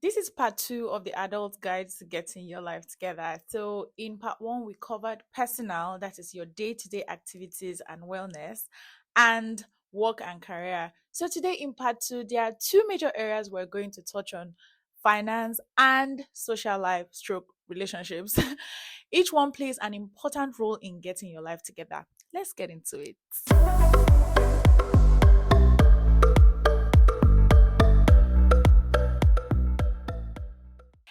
This is part two of the adult guide to getting your life together. So, in part one, we covered personal, that is your day to day activities and wellness, and work and career. So, today in part two, there are two major areas we're going to touch on: finance and social life, stroke relationships. Each one plays an important role in getting your life together. Let's get into it.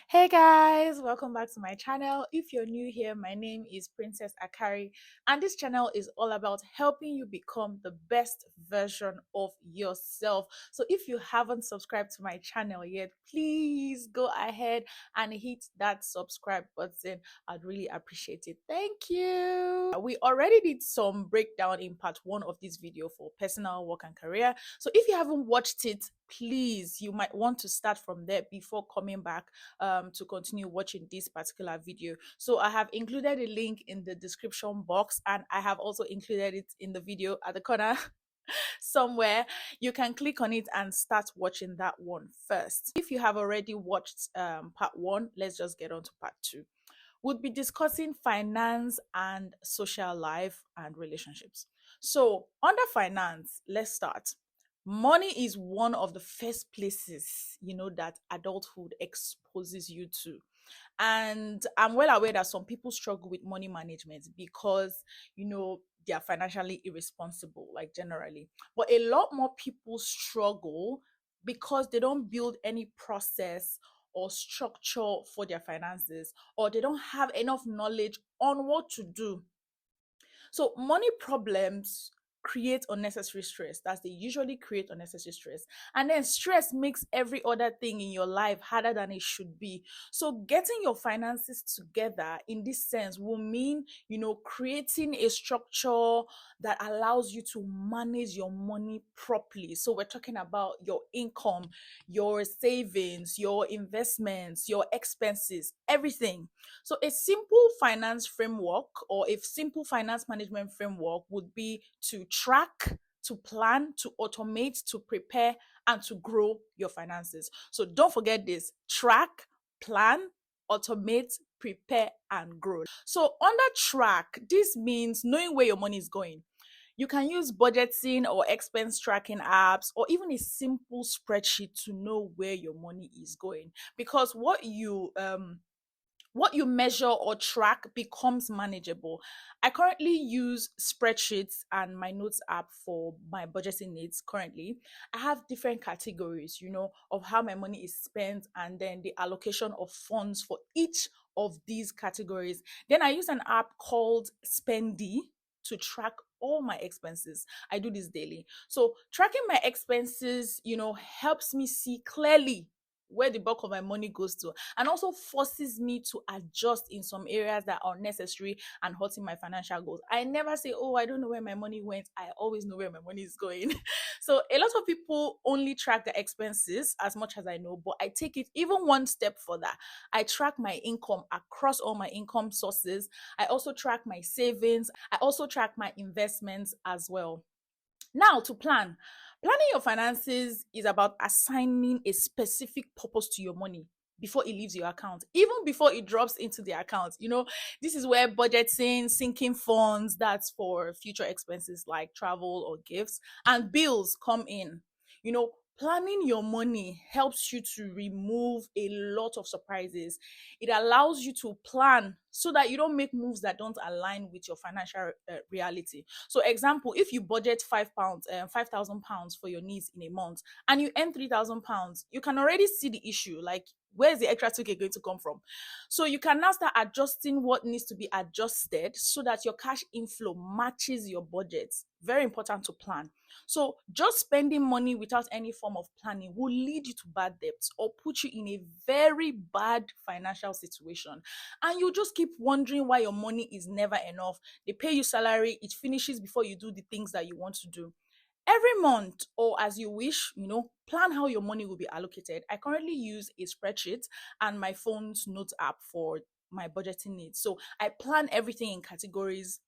Hey guys, welcome back to my channel. If you're new here, my name is Princess Akari, and this channel is all about helping you become the best version of yourself. So if you haven't subscribed to my channel yet, please go ahead and hit that subscribe button. I'd really appreciate it. Thank you. We already did some breakdown in part one of this video for personal, work, and career. So if you haven't watched it, please, you might want to start from there before coming back to continue watching this particular video. So I have included a link in the description box, and I have also included it in the video at the corner somewhere. You can click on it and start watching that one first. If you have already watched part one, let's just get on to part two. We'll be discussing finance and social life and relationships. So under finance, let's start. Money is one of the first places, that adulthood exposes you to. And I'm well aware that some people struggle with money management because, they are financially irresponsible, like generally. But a lot more people struggle because they don't build any process or structure for their finances, or they don't have enough knowledge on what to do. So money problems create unnecessary stress. They usually create unnecessary stress. And then stress makes every other thing in your life harder than it should be. So getting your finances together in this sense will mean, creating a structure that allows you to manage your money properly. So we're talking about your income, your savings, your investments, your expenses, everything. So a simple finance framework or a simple finance management framework would be to track, to plan, to automate, to prepare, and to grow your finances. So don't forget this: track, plan, automate, prepare, and grow. So under track, this means knowing where your money is going. You can use budgeting or expense tracking apps or even a simple spreadsheet to know where your money is going, because what you measure or track becomes manageable. I currently use spreadsheets and my notes app for my budgeting needs currently. I have different categories, of how my money is spent and then the allocation of funds for each of these categories. Then I use an app called Spendy to track all my expenses. I do this daily. So tracking my expenses, helps me see clearly where the bulk of my money goes to, and also forces me to adjust in some areas that are necessary and hurting my financial goals. I never say, oh, I don't know where my money went. I always know where my money is going. So a lot of people only track the expenses as much as I know, but I take it even one step further. I track my income across all my income sources. I also track my savings. I also track my investments as well. Now, to plan. Planning your finances is about assigning a specific purpose to your money before it leaves your account, even before it drops into the account. This is where budgeting, sinking funds, that's for future expenses like travel or gifts, and bills come in. Planning your money helps you to remove a lot of surprises. It allows you to plan so that you don't make moves that don't align with your financial reality. So example, if you budget £5, £5,000 for your needs in a month and you earn £3,000, you can already see the issue. Like, where's the extra 2K going to come from? So you can now start adjusting what needs to be adjusted so that your cash inflow matches your budget. Very important to plan. So just spending money without any form of planning will lead you to bad debts or put you in a very bad financial situation. And you just keep wondering why your money is never enough. They pay you salary, it finishes before you do the things that you want to do. Every month, or as you wish, plan how your money will be allocated. I currently use a spreadsheet and my phone's notes app for my budgeting needs. So I plan everything in categories,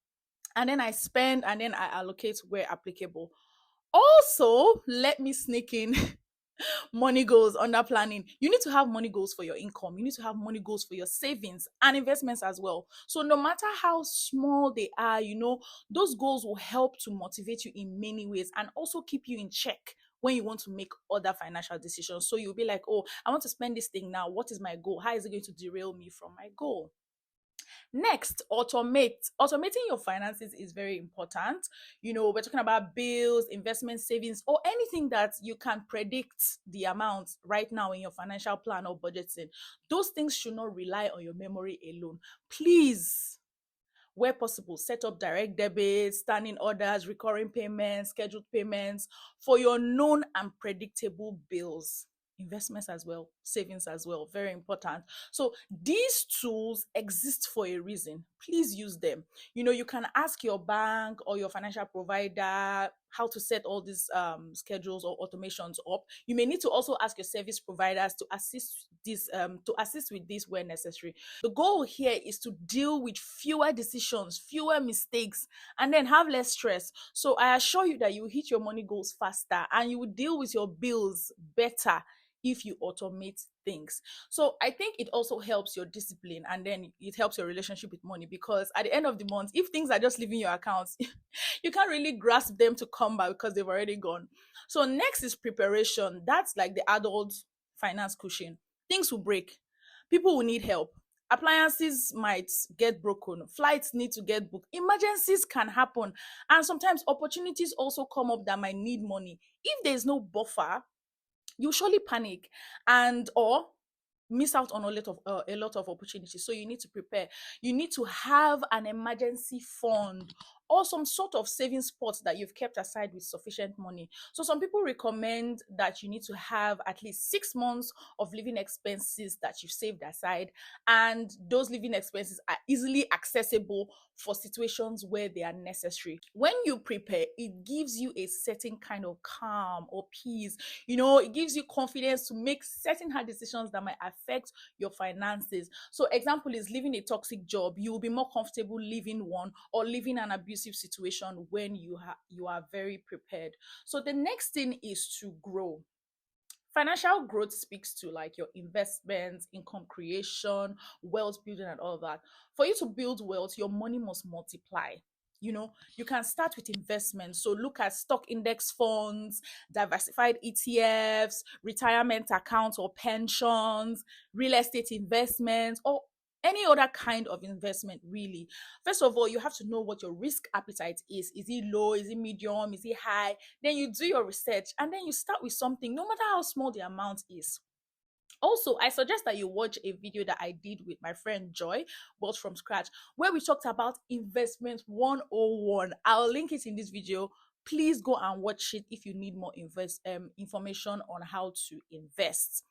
and then I spend, and then I allocate where applicable. Also, let me sneak in Money goals under planning. You need to have money goals for your income. You need to have money goals for your savings and investments as well. So no matter how small they are, those goals will help to motivate you in many ways and also keep you in check when you want to make other financial decisions. So you'll be like, oh, I want to spend this thing now. What is my goal? How is it going to derail me from my goal? Next, automate. Automating your finances is very important. We're talking about bills, investment, savings, or anything that you can predict the amount right now in your financial plan or budgeting. Those things should not rely on your memory alone. Please, where possible, set up direct debits, standing orders, recurring payments, scheduled payments for your known and predictable bills. Investments as well, savings as well, very important. So these tools exist for a reason. Please use them. You can ask your bank or your financial provider how to set all these schedules or automations up. You may need to also ask your service providers to assist with this where necessary. The goal here is to deal with fewer decisions, fewer mistakes, and then have less stress. So I assure you that you will hit your money goals faster and you will deal with your bills better if you automate things. So I think it also helps your discipline, and then it helps your relationship with money, because at the end of the month, if things are just leaving your accounts, you can't really grasp them to come back because they've already gone. So next is preparation. That's like the adult finance cushion. Things will break. People will need help. Appliances might get broken. Flights need to get booked. Emergencies can happen. And sometimes opportunities also come up that might need money. If there's no buffer, you surely panic and or miss out on a lot of opportunities. So you need to prepare. You need to have an emergency fund or some sort of saving spot that you've kept aside with sufficient money. So some people recommend that you need to have at least 6 months of living expenses that you've saved aside, and those living expenses are easily accessible for situations where they are necessary. When you prepare, it gives you a certain kind of calm or peace. It gives you confidence to make certain hard decisions that might affect your finances. So example is leaving a toxic job. You will be more comfortable leaving one or leaving an abusive situation when you are very prepared. So the next thing is to grow. Financial growth speaks to like your investments, income creation, wealth building, and all of that. For you to build wealth, your money must multiply. You can start with investments. So look at stock index funds, diversified ETFs, retirement accounts or pensions, real estate investments, or any other kind of investment, really. First of all, you have to know what your risk appetite is. Is it low? Is it medium? Is it high? Then you do your research and then you start with something, no matter how small the amount is. Also, I suggest that you watch a video that I did with my friend Joy, Built from Scratch, where we talked about investment 101. I'll link it in this video. Please go and watch it if you need more information on how to invest.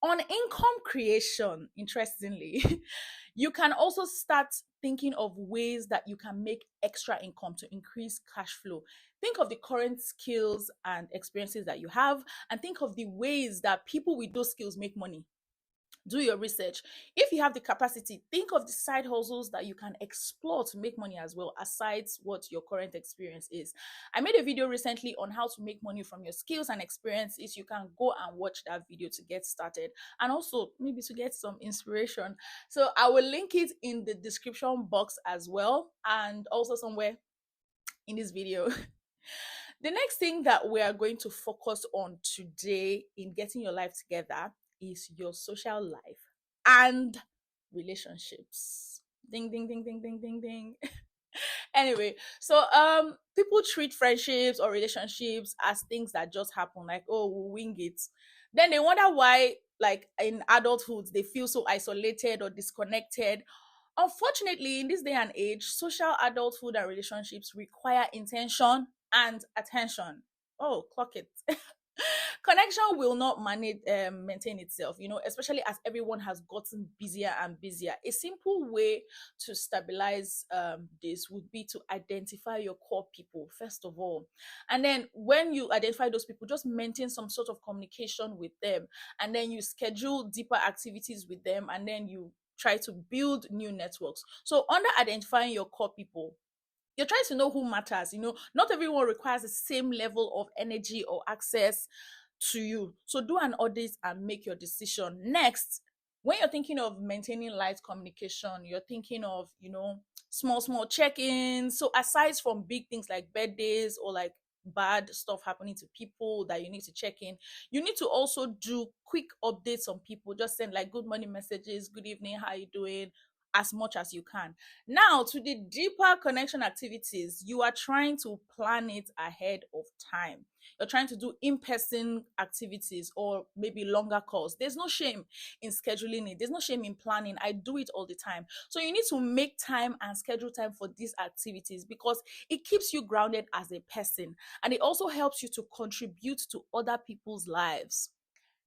On income creation, interestingly, you can also start thinking of ways that you can make extra income to increase cash flow. Think of the current skills and experiences that you have, and think of the ways that people with those skills make money. Do your research. If you have the capacity, think of the side hustles that you can explore to make money as well, aside what your current experience is. I made a video recently on how to make money from your skills and experiences. You can go and watch that video to get started and also maybe to get some inspiration. So I will link it in the description box as well, and also somewhere in this video. The next thing that we are going to focus on today in getting your life together is your social life and relationships. Ding, ding, ding, ding, ding, ding, ding. Anyway, so people treat friendships or relationships as things that just happen, like, oh, we'll wing it. Then they wonder why, like in adulthood, they feel so isolated or disconnected. Unfortunately, in this day and age, social adulthood and relationships require intention and attention. Oh, clock it. Connection will not maintain itself, especially as everyone has gotten busier and busier. A simple way to stabilize this would be to identify your core people, first of all. And then when you identify those people, just maintain some sort of communication with them. And then you schedule deeper activities with them. And then you try to build new networks. So under identifying your core people, you're trying to know who matters. Not everyone requires the same level of energy or access to you. So do an audit and make your decision. Next, when you're thinking of maintaining light communication, you're thinking of, small check-ins. So aside from big things like birthdays or like bad stuff happening to people that you need to check in, you need to also do quick updates on people. Just send like good morning messages, good evening, how you doing, as much as you can. Now, to the deeper connection activities, you are trying to plan it ahead of time. You're trying to do in-person activities or maybe longer calls. There's no shame in scheduling it. There's no shame in planning. I do it all the time. So you need to make time and schedule time for these activities because it keeps you grounded as a person, and it also helps you to contribute to other people's lives.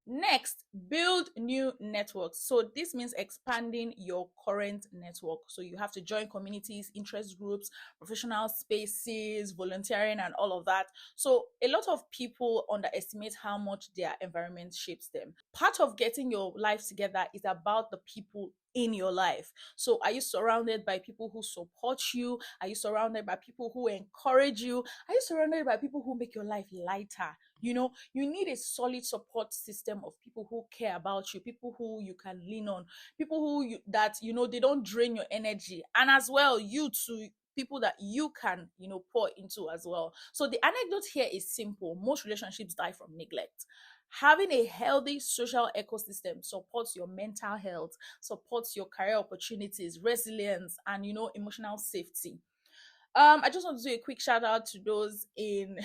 Next, build new networks. So this means expanding your current network. So you have to join communities, interest groups, professional spaces, volunteering, and all of that. So a lot of people underestimate how much their environment shapes them. Part of getting your life together is about the people in your life. So are you surrounded by people who support you? Are you surrounded by people who encourage you? Are you surrounded by people who make your life lighter? You need a solid support system of people who care about you, people who you can lean on, people they don't drain your energy, and as well you too, people that you can pour into as well. So the anecdote here is simple: most relationships die from neglect. Having a healthy social ecosystem supports your mental health, supports your career opportunities, resilience, and emotional safety. I just want to do a quick shout out to those in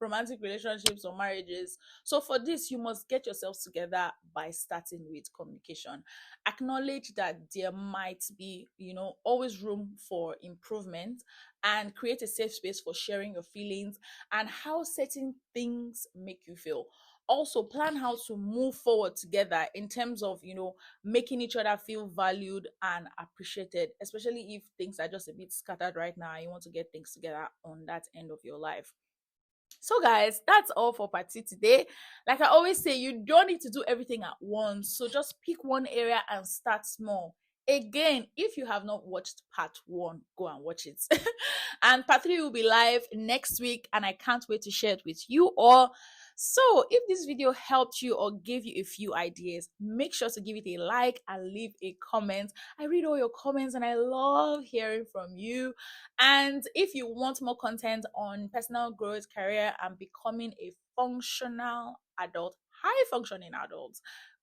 romantic relationships or marriages. So for this, you must get yourselves together by starting with communication. Acknowledge that there might be, always room for improvement, and create a safe space for sharing your feelings and how certain things make you feel. Also, plan how to move forward together in terms of, making each other feel valued and appreciated, especially if things are just a bit scattered right now and you want to get things together on that end of your life. So, guys, that's all for part two today. Like I always say, you don't need to do everything at once. So, just pick one area and start small. Again, if you have not watched part one, go and watch it. And part three will be live next week, and I can't wait to share it with you all. So, if this video helped you or gave you a few ideas, make sure to give it a like and leave a comment. I read all your comments and I love hearing from you. And if you want more content on personal growth, career, and becoming a functional adult, high functioning adult,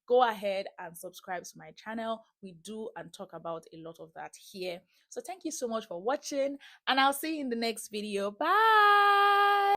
go ahead and subscribe to my channel. We do and talk about a lot of that here. So thank you so much for watching, and I'll see you in the next video. Bye.